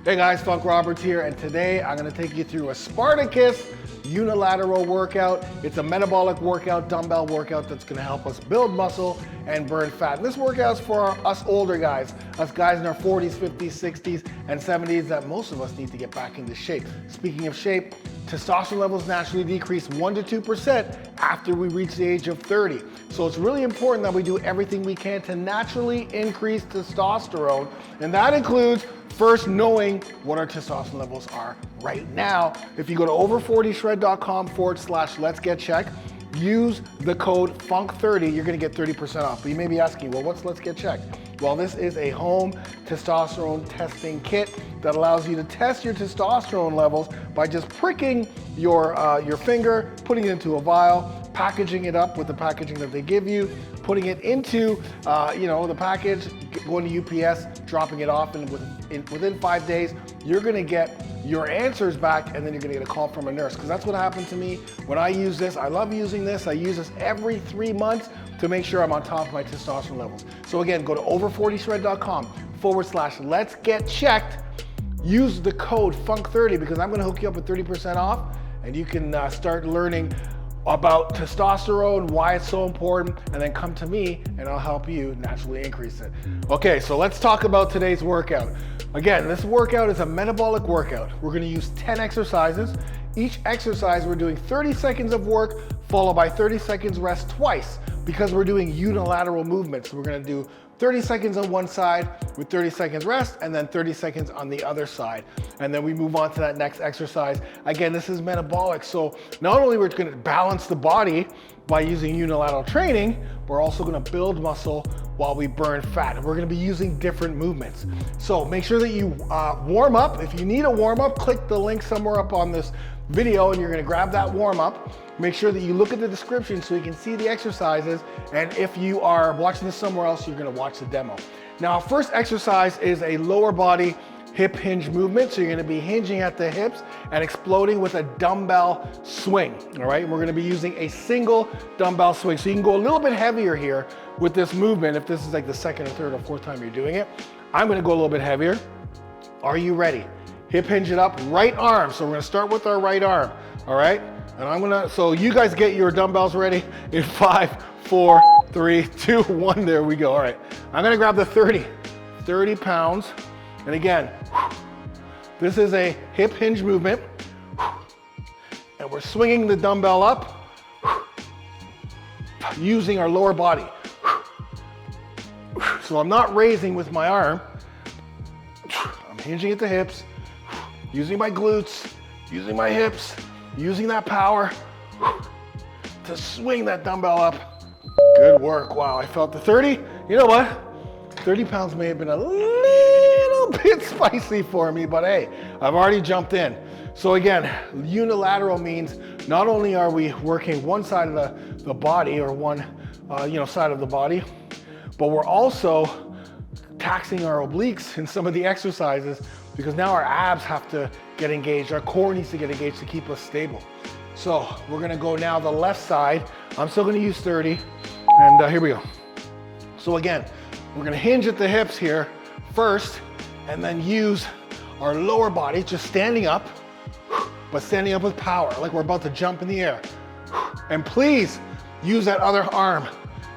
Hey guys, Funk Roberts here, and today I'm going to take you through a Spartacus unilateral workout. It's a metabolic workout, dumbbell workout that's going to help us build muscle and burn fat. And this workout is for us older guys, us guys in our 40s, 50s, 60s, and 70s that most of us need to get back into shape. Speaking of shape, testosterone levels naturally decrease 1 to 2% after we reach the age of 30. So it's really important that we do everything we can to naturally increase testosterone, and that includes first knowing what our testosterone levels are right now. If you go to over40shred.com/let's get checked, use the code FUNK30, you're gonna get 30% off. But you may be asking, well, what's Let's Get Checked? Well, this is a home testosterone testing kit that allows you to test your testosterone levels by just pricking your finger, putting it into a vial, packaging it up with the packaging that they give you, putting it into the package, going to UPS, dropping it off, and within 5 days, you're gonna get your answers back, and then you're gonna get a call from a nurse. Because that's what happened to me when I use this. I love using this. I use this every 3 months to make sure I'm on top of my testosterone levels. So again, go to over40shred.com/let's get checked. Use the code FUNK30 because I'm gonna hook you up with 30% off, and you can start learning about testosterone, why it's so important, and then come to me and I'll help you naturally increase it. Okay, so let's talk about today's workout. Again, this workout is a metabolic workout. We're gonna use 10 exercises. Each exercise, we're doing 30 seconds of work, followed by 30 seconds rest twice, because we're doing unilateral movements. We're gonna do 30 seconds on one side with 30 seconds rest, and then 30 seconds on the other side. And then we move on to that next exercise. Again, this is metabolic. So not only we're gonna balance the body by using unilateral training, we're also gonna build muscle while we burn fat. And we're gonna be using different movements. So make sure that you warm up. If you need a warm up, click the link somewhere up on this video and you're gonna grab that warm up. Make sure that you look at the description so you can see the exercises, and if you are watching this somewhere else, you're gonna watch the demo. Now, first exercise is a lower body hip hinge movement. So you're gonna be hinging at the hips and exploding with a dumbbell swing, all right? We're gonna be using a single dumbbell swing. So you can go a little bit heavier here with this movement if this is like the second or third or fourth time you're doing it. I'm gonna go a little bit heavier. Are you ready? Hip hinge it up, right arm. So we're gonna start with our right arm, all right? And so you guys get your dumbbells ready in 5, 4, 3, 2, 1, there we go. All right, I'm gonna grab the 30 pounds. And again, this is a hip hinge movement. And we're swinging the dumbbell up using our lower body. So I'm not raising with my arm. I'm hinging at the hips, using my glutes, using my hips, using that power to swing that dumbbell up. Good work. Wow, I felt the 30. You know what? 30 pounds may have been a little bit spicy for me, but hey, I've already jumped in. So again, unilateral means not only are we working one side of the body or one side of the body, but we're also taxing our obliques in some of the exercises, because now our abs have to get engaged, our core needs to get engaged to keep us stable. So we're gonna go now the left side. I'm still gonna use 30, and here we go. So again, we're gonna hinge at the hips here first, and then use our lower body, just standing up, but standing up with power, like we're about to jump in the air. And please use that other arm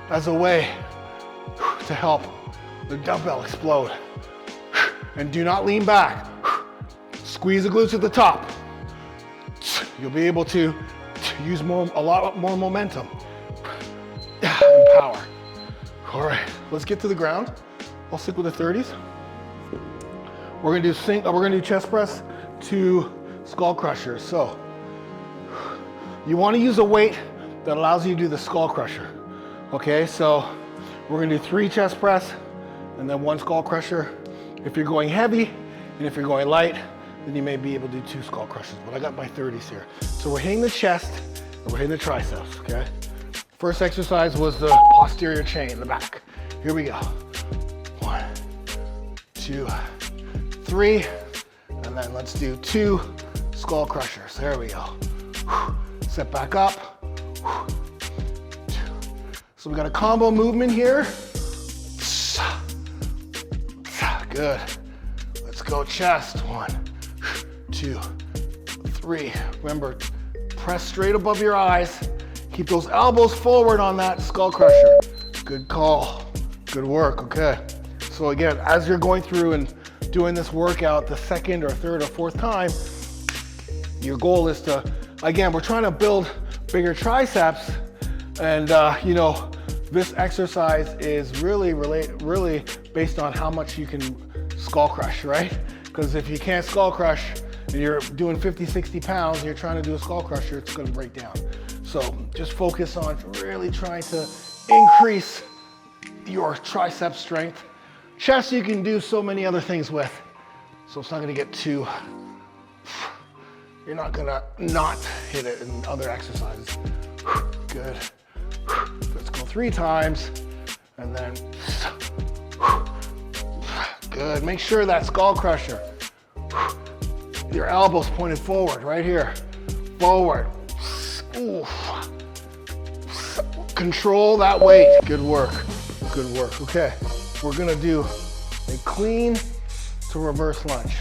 as a way to help the dumbbell explode. And do not lean back. Squeeze the glutes at the top. You'll be able to use a lot more momentum and power. All right, let's get to the ground. I'll stick with the 30s. We're gonna do chest press to skull crusher. So you want to use a weight that allows you to do the skull crusher. Okay, so we're gonna do 3 chest press and then 1 skull crusher. If you're going heavy and if you're going light, then you may be able to do 2 skull crushers, but I got my 30s here. So we're hitting the chest and we're hitting the triceps, okay? First exercise was the posterior chain in the back. Here we go. 1, 2, 3, and then let's do 2 skull crushers. There we go. Set back up. So we got a combo movement here. Good. Let's go chest. 1, 2, 3. Remember, press straight above your eyes. Keep those elbows forward on that skull crusher. Good call. Good work. Okay. So again, as you're going through and doing this workout the second or third or fourth time, your goal is to, again, we're trying to build bigger triceps, and you know, this exercise is really based on how much you can skull crush, right? Because if you can't skull crush and you're doing 50, 60 pounds, and you're trying to do a skull crusher, it's going to break down. So just focus on really trying to increase your tricep strength. Chest you can do so many other things with, so it's not going to get too, you're not going to not hit it in other exercises. Good. Let's go 3 times, and then good. Make sure that skull crusher, your elbows pointed forward, right here, forward. Ooh. Control that weight. Good work. Good work. Okay, we're gonna do a clean to reverse lunge.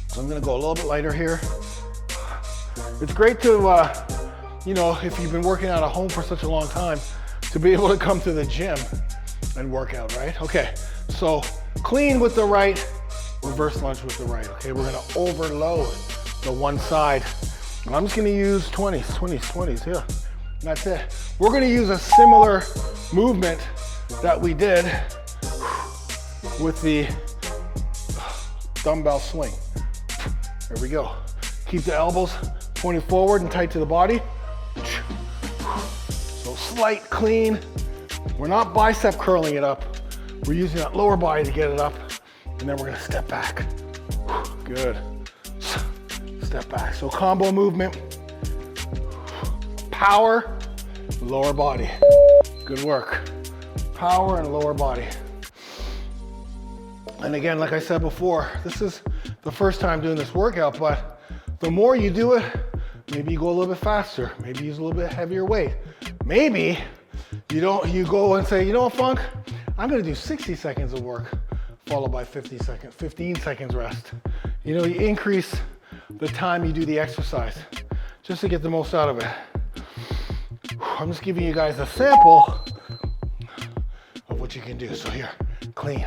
So I'm gonna go a little bit lighter here. It's great to, you know, if you've been working out at home for such a long time, to be able to come to the gym and work out, right? Okay, so clean with the right, reverse lunge with the right. Okay, we're gonna overload the one side. And I'm just gonna use 20s, yeah. That's it. We're gonna use a similar movement that we did with the dumbbell swing. There we go. Keep the elbows pointed forward and tight to the body. So slight clean. We're not bicep curling it up. We're using that lower body to get it up. And then we're gonna step back. Good. Step back. So combo movement. Power, lower body. Good work. Power and lower body. And again, like I said before, this is the first time doing this workout, but the more you do it, maybe you go a little bit faster, maybe use a little bit heavier weight. Maybe you go and say, you know what, Funk? I'm gonna do 60 seconds of work, followed by 15 seconds rest. You know, you increase the time you do the exercise, just to get the most out of it. I'm just giving you guys a sample of what you can do. So here, clean.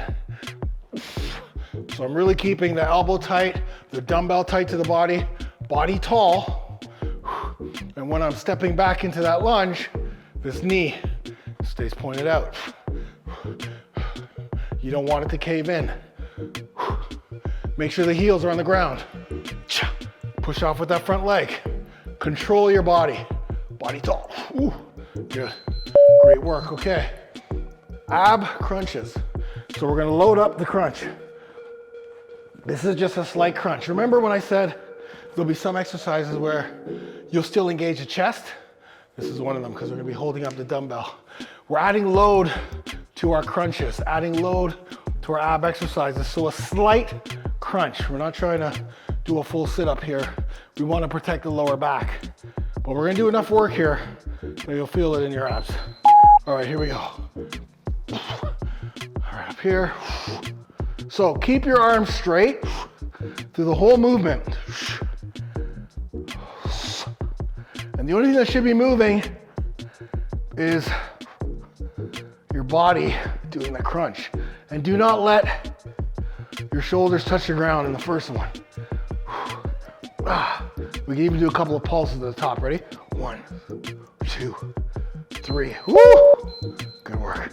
So I'm really keeping the elbow tight, the dumbbell tight to the body, body tall. And when I'm stepping back into that lunge, this knee stays pointed out. You don't want it to cave in. Make sure the heels are on the ground. Push off with that front leg. Control your body. Body tall. Ooh, good. Great work. Okay. Ab crunches. So we're gonna load up the crunch. This is just a slight crunch. Remember when I said there'll be some exercises where you'll still engage the chest? This is one of them because we're gonna be holding up the dumbbell. We're adding load to our crunches, adding load to our ab exercises. So a slight crunch. We're not trying to do a full sit up here. We want to protect the lower back. But we're gonna do enough work here that you'll feel it in your abs. All right, here we go. All right, up here. So keep your arms straight through the whole movement. And the only thing that should be moving is your body doing the crunch. And do not let your shoulders touch the ground in the first one. We can even do a couple of pulses at the top. Ready? 1, 2, 3. Woo! Good work.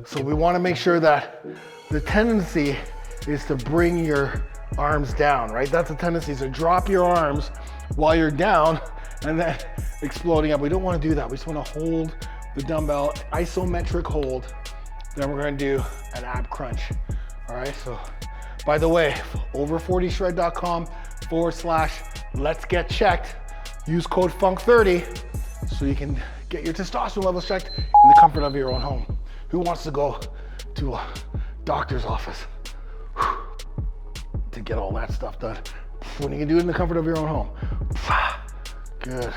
So we want to make sure that the tendency is to bring your arms down, right? That's a tendency, so drop your arms while you're down and then exploding up. We don't want to do that. We just want to hold the dumbbell, isometric hold. Then we're going to do an ab crunch. All right, so by the way, over40shred.com/let's get checked. Use code FUNK30 so you can get your testosterone levels checked in the comfort of your own home. Who wants to go to a doctor's office to get all that stuff done when you can do it in the comfort of your own home? Good.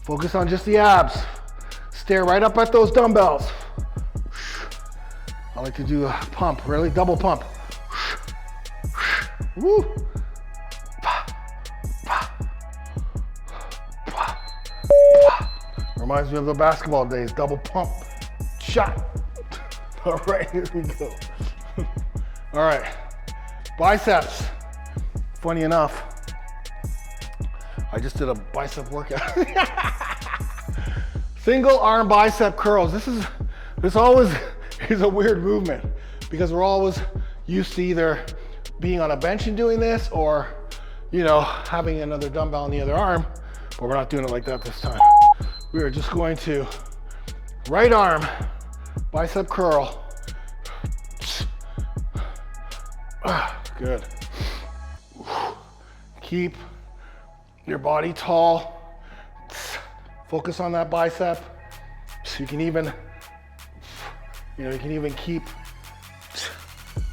Focus on just the abs. Stare right up at those dumbbells. I like to do a pump, really double pump. Woo. Reminds me of the basketball days, double pump, shot. All right, here we go. All right, biceps. Funny enough, I just did a bicep workout. Single arm bicep curls. This always is a weird movement because we're always used to either being on a bench and doing this or, you know, having another dumbbell on the other arm, but we're not doing it like that this time. We are just going to right arm bicep curl. Good. Keep your body tall. Focus on that bicep. So you can even, you can even keep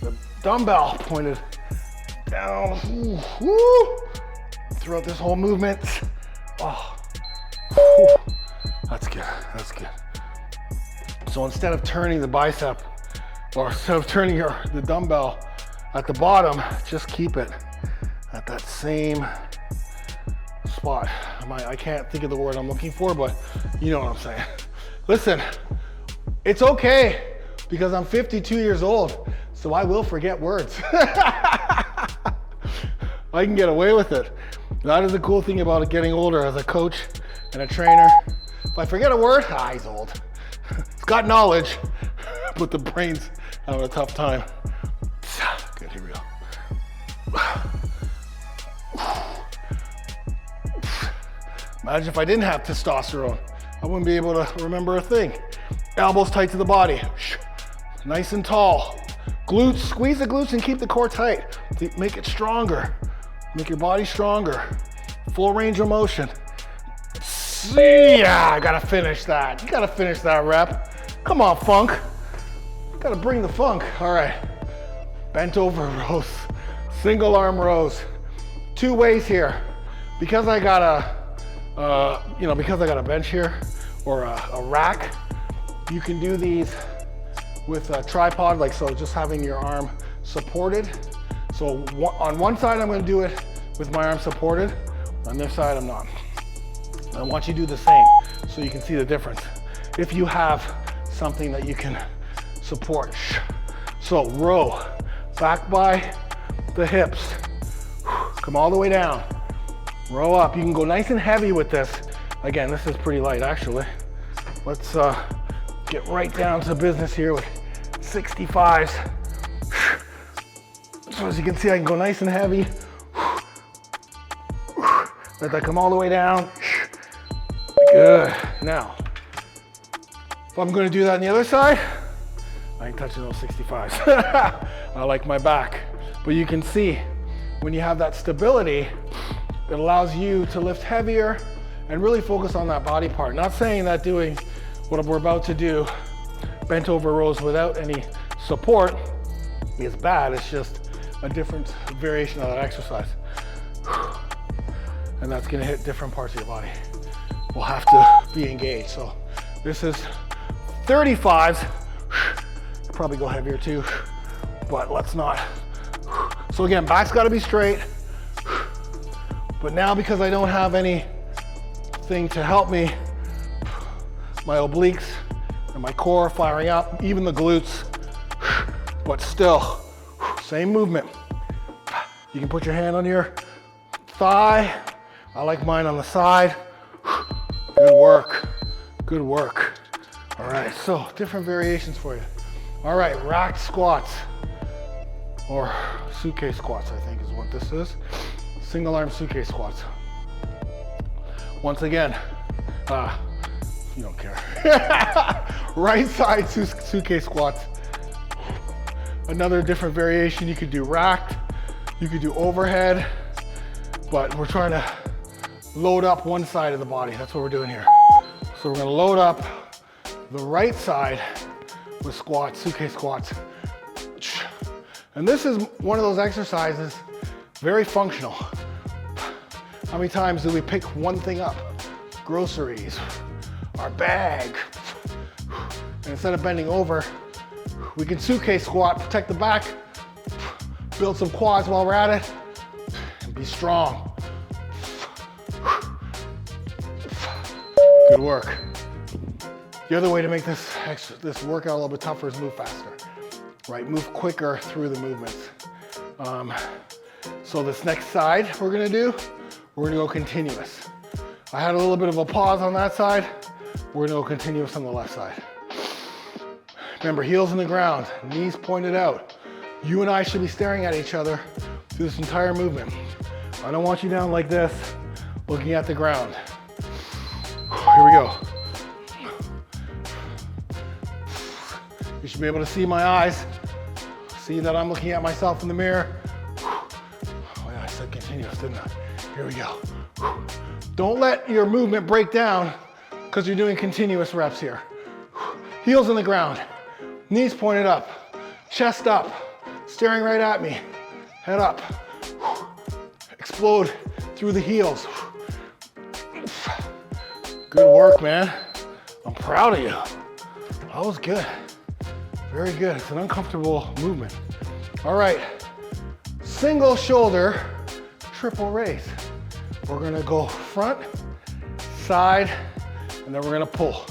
the dumbbell pointed down throughout this whole movement. Oh, that's good, that's good. So instead of turning the bicep, or instead of turning the dumbbell at the bottom, just keep it at that same spot. I can't think of the word I'm looking for, but you know what I'm saying. Listen, it's okay because I'm 52 years old, so I will forget words. I can get away with it. That is the cool thing about getting older as a coach and a trainer. If I forget a word, he's old. It's got knowledge, but the brain's having a tough time. Good, here we go. Imagine if I didn't have testosterone. I wouldn't be able to remember a thing. Elbows tight to the body. Nice and tall. Glutes, squeeze the glutes and keep the core tight. Make it stronger. Make your body stronger. Full range of motion. Yeah, I gotta finish that. You gotta finish that rep. Come on, funk. Gotta bring the funk. All right. Bent over rows. Single arm rows. 2 ways here. Because I got a bench here or a rack, you can do these with a tripod, like so, just having your arm supported. So on one side, I'm gonna do it with my arm supported. On this side, I'm not. I want you to do the same so you can see the difference. If you have something that you can support. So row, back by the hips. Come all the way down. Row up. You can go nice and heavy with this. Again, this is pretty light actually. Let's get right down to business here with 65s. So as you can see, I can go nice and heavy. Let that come all the way down. Good. Now, if I'm going to do that on the other side, I ain't touching those 65s. I like my back. But you can see, when you have that stability, it allows you to lift heavier and really focus on that body part. Not saying that doing what we're about to do, bent over rows without any support, is bad. It's just a different variation of that exercise. And that's gonna hit different parts of your body. We'll have to be engaged. So this is 35s. Probably go heavier too, but let's not. So again, back's gotta be straight. But now because I don't have anything to help me, my obliques and my core firing up, even the glutes, but still, same movement. You can put your hand on your thigh. I like mine on the side. Good work, good work. All right, so different variations for you. All right, racked squats, or suitcase squats, I think is what this is. Single arm suitcase squats. Once again, you don't care. Right side suitcase squats. Another different variation, you could do racked, you could do overhead, but we're trying to load up one side of the body. That's what we're doing here. So we're gonna load up the right side with squats, suitcase squats. And this is one of those exercises, very functional. How many times do we pick one thing up? Groceries, our bag. And instead of bending over, We can suitcase squat, protect the back, build some quads while we're at it, and be strong. Good work. The other way to make this workout a little bit tougher is move faster, right? Move quicker through the movements. So this next side we're gonna do, we're gonna go continuous. I had a little bit of a pause on that side. We're gonna go continuous on the left side. Remember, heels in the ground, knees pointed out. You and I should be staring at each other through this entire movement. I don't want you down like this, looking at the ground. Here we go. You should be able to see my eyes, see that I'm looking at myself in the mirror. Oh yeah, I said continuous, didn't I? Here we go. Don't let your movement break down because you're doing continuous reps here. Heels in the ground, knees pointed up, chest up, staring right at me, head up. Explode through the heels. Good work, man. I'm proud of you. That was good. Very good. It's an uncomfortable movement. All right. Single shoulder, triple raise. We're gonna go front, side, and then we're gonna pull.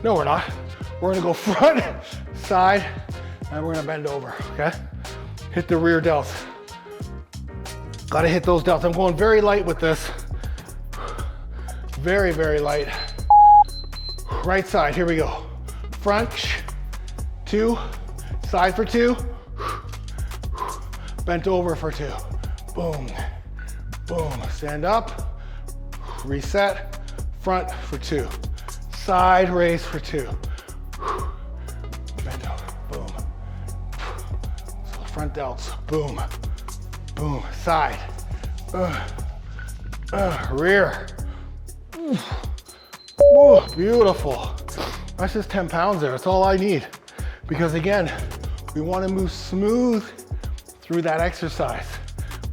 No, we're not. We're gonna go front, side, and we're gonna bend over, okay? Hit the rear delts. Gotta hit those delts. I'm going very light with this. Very, very light. Right side, here we go. Front, 2, side for 2, bent over for 2. Boom, boom. Stand up, reset, front for 2. Side raise for 2. Bend over, boom. So front delts, boom, boom. Side, rear. Ooh, beautiful. That's just 10 pounds there. That's all I need. Because again, we want to move smooth through that exercise.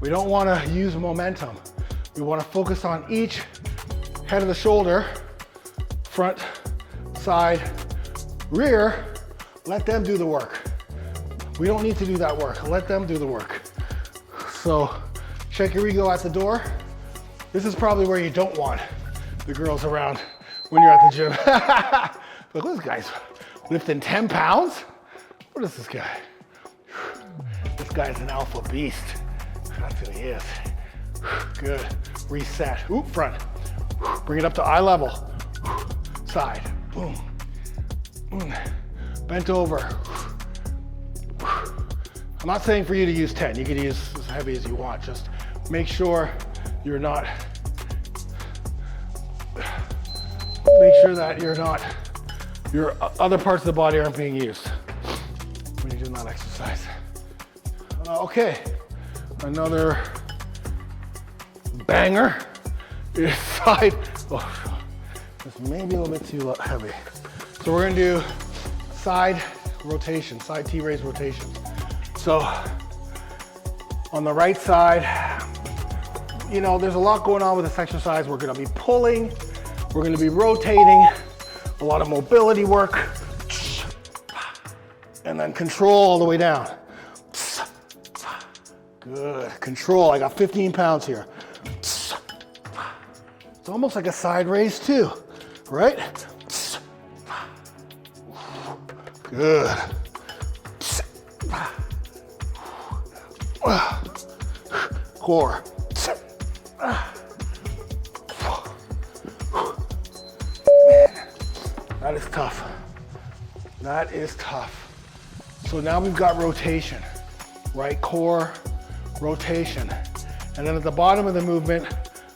We don't want to use momentum. We want to focus on each head of the shoulder, front, side, rear. Let them do the work. We don't need to do that work. Let them do the work. So check your ego at the door. This is probably where you don't want the girls around when you're at the gym. Look, this guy's lifting 10 pounds. What is this guy? This guy's an alpha beast. That's who he is. Good. Reset. Oop, front. Bring it up to eye level. Side. Boom. Bent over. I'm not saying for you to use 10. You can use as heavy as you want. Just make sure you're not. Make sure that your other parts of the body aren't being used when you're doing that exercise. Okay, another banger is side. Oh, this may be a little bit too heavy. So we're gonna do side rotation, side T-raise rotation. So on the right side, you know, there's a lot going on with this exercise. We're gonna be pulling, we're gonna be rotating, a lot of mobility work, and then control all the way down. Good, control, I got 15 pounds here. It's almost like a side raise too, right? Good. Core. That is tough. That is tough. So now we've got rotation, right? Core, rotation. And then at the bottom of the movement,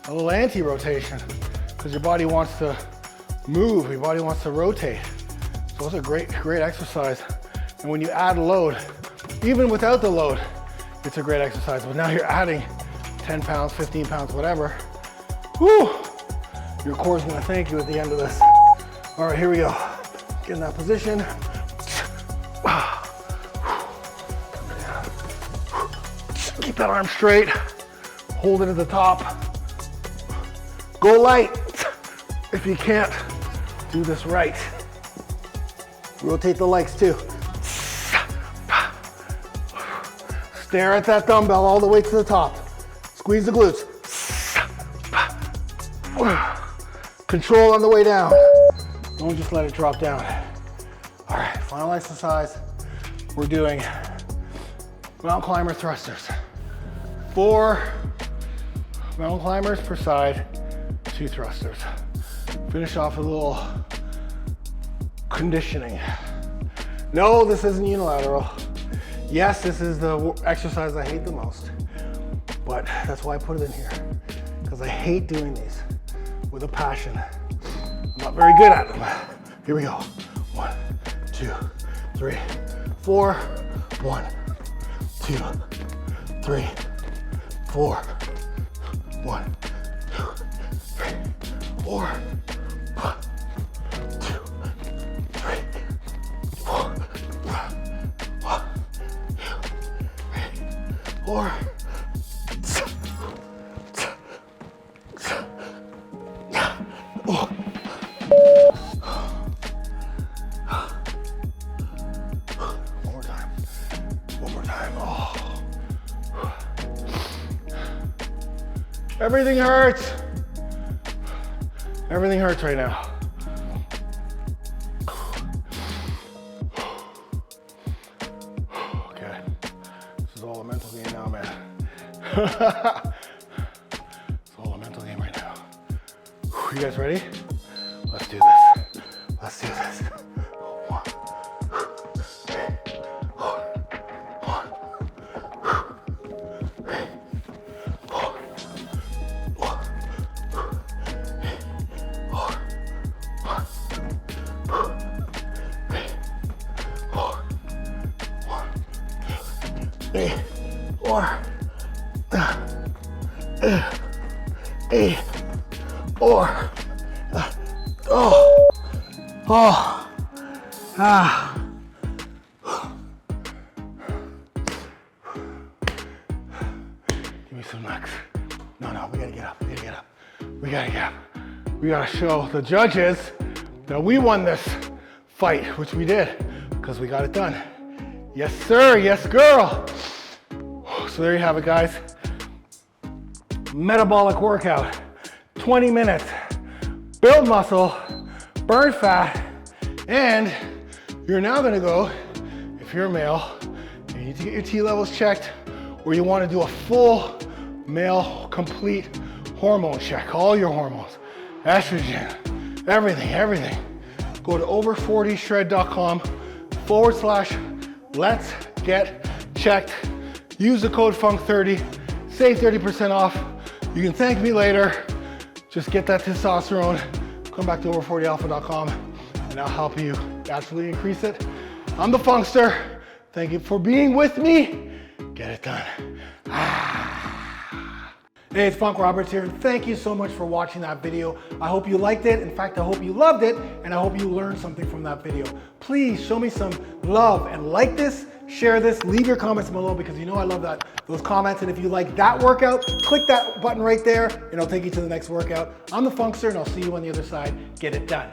a little anti-rotation, because your body wants to move, your body wants to rotate. So it's a great exercise. And when you add a load, even without the load, it's a great exercise. But now you're adding 10 pounds, 15 pounds, whatever. Whew. Your core's gonna thank you at the end of this. All right, here we go. Get in that position. Keep that arm straight. Hold it at the top. Go light. If you can't, do this right. Rotate the legs too. Stare at that dumbbell all the way to the top. Squeeze the glutes. Control on the way down. Don't just let it drop down. All right, final exercise. We're doing mountain climber thrusters. 4 mountain climbers per side, 2 thrusters. Finish off with a little conditioning. No, this isn't unilateral. Yes, this is the exercise I hate the most, but that's why I put it in here, because I hate doing these with a passion. I'm not very good at them. Here we go. 1, 2, 3, 4. 1, 2, 3, 4. 1, 2, 3, 4. 1, 2, 3, 4. 1, 2, 3, 4. Everything hurts. Everything hurts right now. Okay, this is all a mental game now, man. It's all a mental game right now. You guys ready? Let's do this. Let's do this. 1, 3, 4, 8, 4. Give me some legs. No, we gotta get up. We gotta get up. We gotta get up. We gotta show the judges that we won this fight, which we did, because we got it done. Yes, sir. Yes, girl. So there you have it, guys. Metabolic workout. 20 minutes. Build muscle, burn fat, and you're now gonna go, if you're a male, you need to get your T levels checked, or you wanna do a full male complete hormone check, all your hormones, estrogen, everything. Go to over40shred.com/let's get checked. Use the code FUNK30, save 30% off. You can thank me later. Just get that testosterone, come back to over40alpha.com, and I'll help you naturally increase it. I'm the Funkster. Thank you for being with me. Get it done. Hey, it's Funk Roberts here, and thank you so much for watching that video. I hope you liked it. In fact, I hope you loved it, and I hope you learned something from that video. Please show me some love and like this, share this, leave your comments below, because you know I love those comments. And if you like that workout, click that button right there, and it'll take you to the next workout. I'm the Funkster, and I'll see you on the other side. Get it done.